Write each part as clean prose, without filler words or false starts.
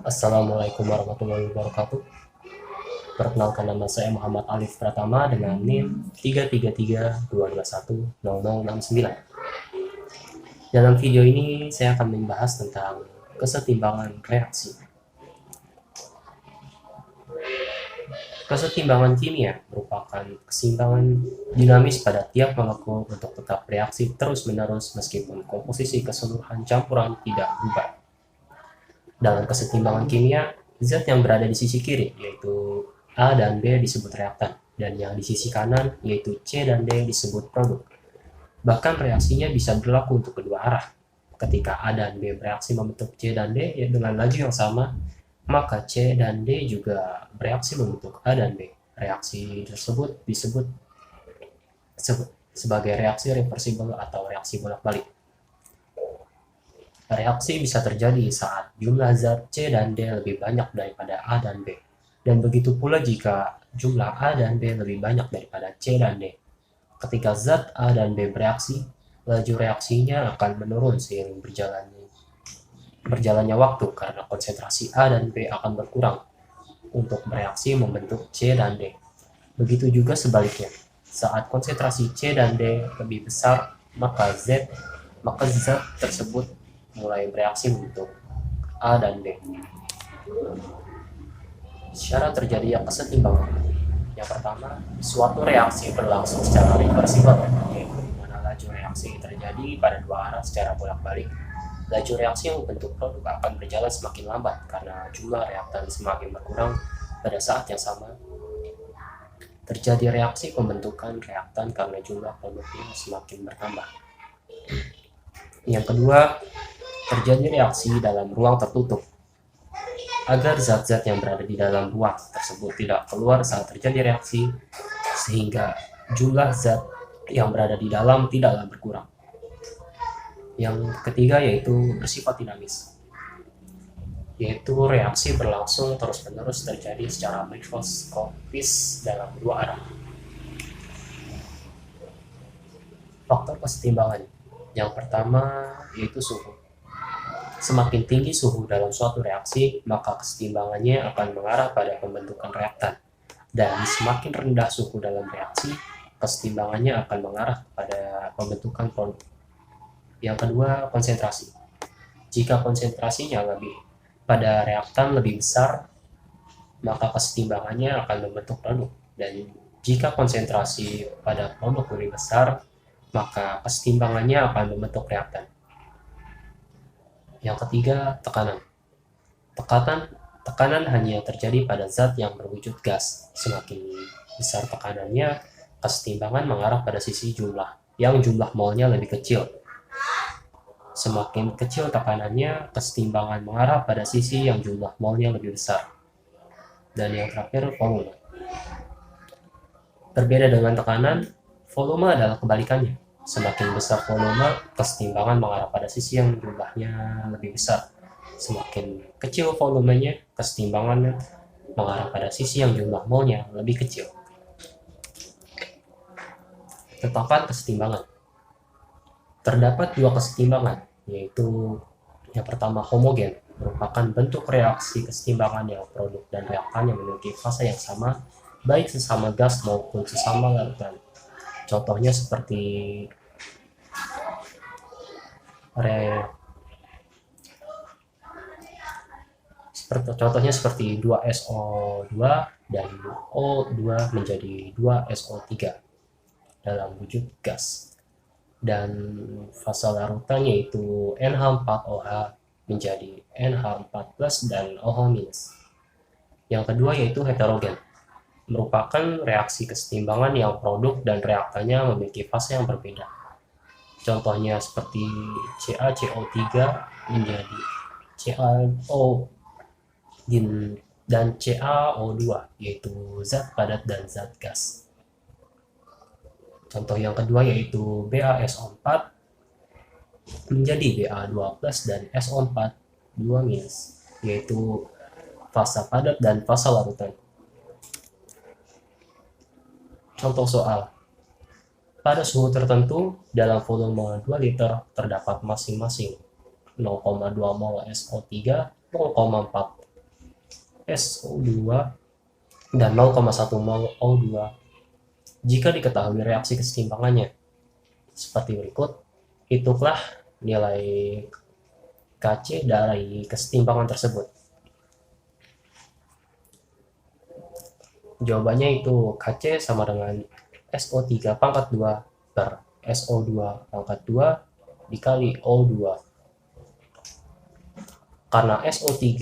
Assalamualaikum warahmatullahi wabarakatuh. Perkenalkan, nama saya Muhammad Alif Pratama dengan NIM 33322100069. Dalam video ini saya akan membahas tentang kesetimbangan reaksi. Kesetimbangan kimia merupakan keseimbangan dinamis pada tiap molekul untuk tetap bereaksi terus-menerus meskipun komposisi keseluruhan campuran tidak berubah. Dalam kesetimbangan kimia, zat yang berada di sisi kiri, yaitu A dan B, disebut reaktan, dan yang di sisi kanan, yaitu C dan D, disebut produk. Bahkan reaksinya bisa berlaku untuk kedua arah. Ketika A dan B bereaksi membentuk C dan D ya dengan laju yang sama, maka C dan D juga bereaksi membentuk A dan B. Reaksi tersebut disebut sebagai reaksi reversibel atau reaksi bolak-balik. Reaksi bisa terjadi saat jumlah zat C dan D lebih banyak daripada A dan B, dan begitu pula jika jumlah A dan B lebih banyak daripada C dan D. Ketika zat A dan B bereaksi, laju reaksinya akan menurun seiring berjalannya waktu karena konsentrasi A dan B akan berkurang untuk bereaksi membentuk C dan D. Begitu juga sebaliknya, saat konsentrasi C dan D lebih besar, maka zat tersebut mulai bereaksi membentuk A dan B. Syarat terjadinya kesetimbangan. Yang pertama, suatu reaksi berlangsung secara reversibel, yaitu di mana laju reaksi terjadi pada dua arah secara bolak-balik. Laju reaksi yang membentuk produk akan berjalan semakin lambat karena jumlah reaktan semakin berkurang. Pada saat yang sama, terjadi reaksi pembentukan reaktan karena jumlah produknya semakin bertambah. Yang kedua, terjadi reaksi dalam ruang tertutup. Agar zat-zat yang berada di dalam ruang tersebut tidak keluar saat terjadi reaksi, sehingga jumlah zat yang berada di dalam tidaklah berkurang. Yang ketiga yaitu bersifat dinamis, yaitu reaksi berlangsung terus-menerus terjadi secara mikroskopis dalam dua arah. Faktor kesetimbangan. Yang pertama yaitu suhu. Semakin tinggi suhu dalam suatu reaksi, maka kesetimbangannya akan mengarah pada pembentukan reaktan. Dan semakin rendah suhu dalam reaksi, kesetimbangannya akan mengarah pada pembentukan produk. Yang kedua, konsentrasi. Jika konsentrasinya pada reaktan lebih besar, maka kesetimbangannya akan membentuk produk. Dan jika konsentrasi pada produk lebih besar, maka kesetimbangannya akan membentuk reaktan. Yang ketiga, tekanan. Tekanan hanya terjadi pada zat yang berwujud gas. Semakin besar tekanannya, kesetimbangan mengarah pada sisi yang jumlah molnya lebih kecil. Semakin kecil tekanannya, kesetimbangan mengarah pada sisi yang jumlah molnya lebih besar. Dan yang terakhir, volume. Berbeda dengan tekanan, volume adalah kebalikannya. Semakin besar volume, kesetimbangan mengarah pada sisi yang jumlahnya lebih besar. Semakin kecil volumenya, kesetimbangan mengarah pada sisi yang jumlah molnya lebih kecil. Tetapkan kesetimbangan. Terdapat dua kesetimbangan, yaitu yang pertama homogen, merupakan bentuk reaksi kesetimbangan yang produk dan reaktan yang memiliki fase yang sama, baik sesama gas maupun sesama larutan. Contohnya seperti 2SO2 dan O2 menjadi 2SO3 dalam wujud gas. Dan fase larutan yaitu NH4OH menjadi NH4+ dan OH-. Yang kedua yaitu heterogen, merupakan reaksi kesetimbangan yang produk dan reaktannya memiliki fase yang berbeda. Contohnya seperti CaCO3 menjadi CaO dan CaO2, yaitu zat padat dan zat gas. Contoh yang kedua yaitu BaSO4 menjadi Ba2+ dan SO4 2-, yaitu fase padat dan fase larutan. Contoh soal. Pada suhu tertentu, dalam volume 2 liter terdapat masing-masing 0,2 mol SO3, 0,4 SO2 dan 0,1 mol O2 jika diketahui reaksi kesetimbangannya. Seperti berikut, hitunglah nilai Kc dari kesetimbangan tersebut. Jawabannya itu Kc sama dengan SO3 pangkat 2 per SO2 pangkat 2 dikali O2. Karena SO3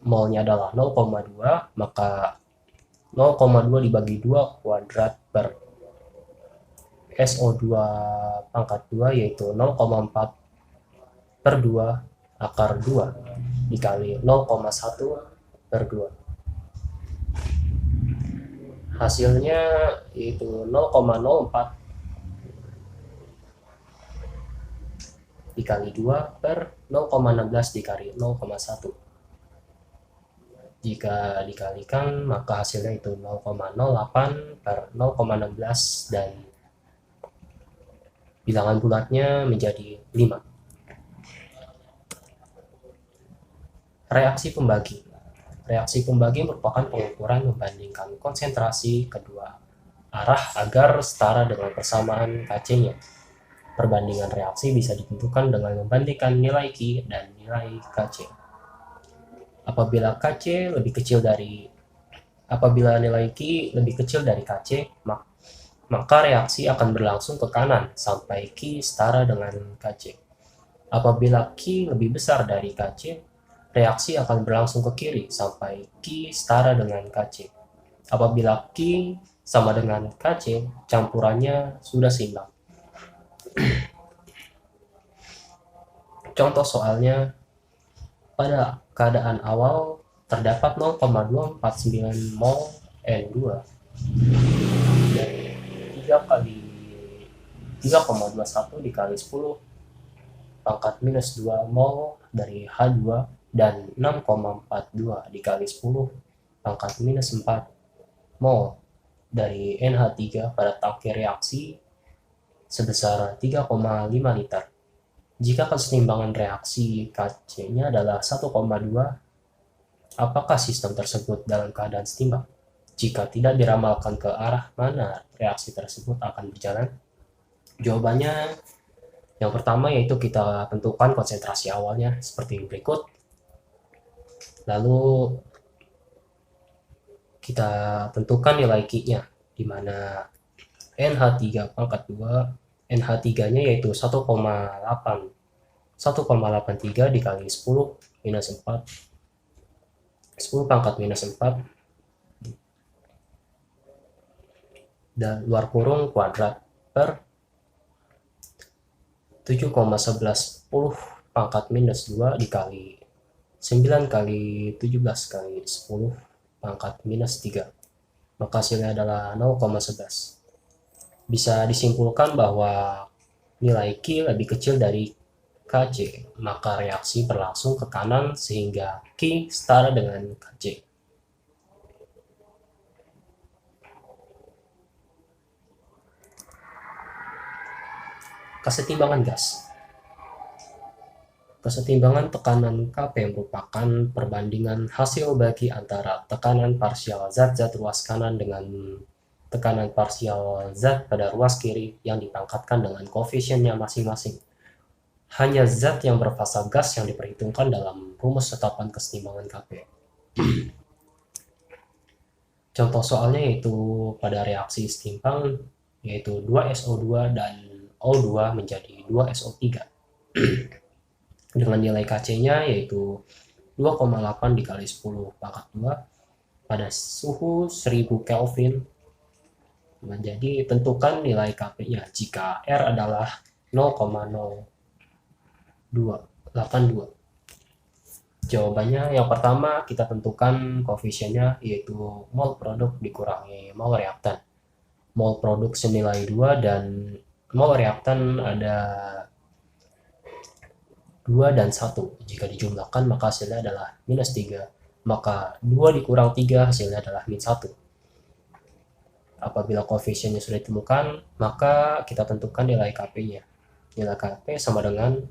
molnya adalah 0,2, maka 0,2 dibagi 2 kuadrat per SO2 pangkat 2 yaitu 0,4 per 2 akar 2 dikali 0,1 per 2. Hasilnya yaitu 0,04 dikali 2 per 0,16 dikali 0,1. Jika dikalikan maka hasilnya itu 0,08 per 0,16 dan bilangan bulatnya menjadi 5. Reaksi pembagi. Reaksi pembagi merupakan pengukuran membandingkan konsentrasi kedua arah agar setara dengan persamaan Kc-nya. Perbandingan reaksi bisa ditentukan dengan membandingkan nilai Ki dan nilai Kc. Apabila nilai Ki lebih kecil dari Kc, maka reaksi akan berlangsung ke kanan sampai Ki setara dengan Kc. Apabila Ki lebih besar dari Kc, reaksi akan berlangsung ke kiri sampai Ki setara dengan Kc. Apabila Ki sama dengan Kc, campurannya sudah seimbang. Contoh soalnya, pada keadaan awal terdapat 0,249 mol N2 dan 3,21 dikali 10 pangkat minus 2 mol dari H2 dan 6,42 dikali 10 pangkat minus 4 mol dari NH3 pada tangki reaksi sebesar 3,5 liter. Jika kesetimbangan reaksi Kc-nya adalah 1,2, apakah sistem tersebut dalam keadaan setimbang? Jika tidak diramalkan ke arah mana reaksi tersebut akan berjalan? Jawabannya yang pertama yaitu kita tentukan konsentrasi awalnya seperti berikut. Lalu kita tentukan nilai Ki-nya, di mana NH3 pangkat 2, NH3-nya yaitu 1,83 dikali 10 minus 4, 10 pangkat minus 4, dan luar kurung kuadrat per 7,11 pangkat minus 2 dikali 9 kali 17 kali 10 pangkat minus 3. Maka hasilnya adalah 0,11. Bisa disimpulkan bahwa nilai Ki lebih kecil dari Kc, maka reaksi berlangsung ke kanan sehingga Ki setara dengan Kc. Kesetimbangan gas. Kesetimbangan tekanan Kp merupakan perbandingan hasil bagi antara tekanan parsial zat-zat ruas kanan dengan tekanan parsial zat pada ruas kiri yang dipangkatkan dengan koefisiennya masing-masing. Hanya zat yang berfasa gas yang diperhitungkan dalam rumus tetapan kesetimbangan Kp. Contoh soalnya yaitu pada reaksi setimpang yaitu 2SO2 dan O2 menjadi 2SO3. Dengan nilai Kc-nya yaitu 2,8 dikali 10 pangkat 2 pada suhu 1000 Kelvin. Jadi tentukan nilai Kp-nya jika R adalah 0,0282. Jawabannya yang pertama kita tentukan koefisiennya yaitu mol produk dikurangi mol reaktan. Mol produk senilai 2 dan mol reaktan ada 2 dan 1. Jika dijumlahkan maka hasilnya adalah minus 3. Maka 2 dikurang 3 hasilnya adalah min 1. Apabila koefisiennya sudah ditemukan, maka kita tentukan nilai Kp-nya. Nilai Kp sama dengan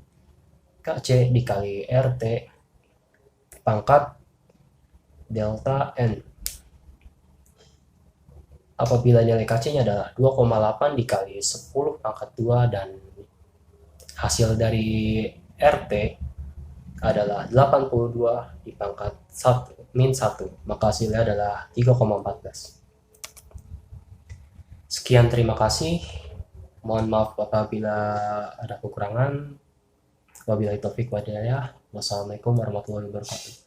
Kc dikali RT pangkat delta N. Apabila nilai KC-nya adalah 2,8 dikali 10 pangkat 2 dan hasil dari RT adalah 82 di pangkat 1 min 1, maka hasilnya adalah 3,14. Sekian, terima kasih. Mohon maaf apabila ada kekurangan. Wabillahi taufik wal hidayah. Wassalamualaikum warahmatullahi wabarakatuh.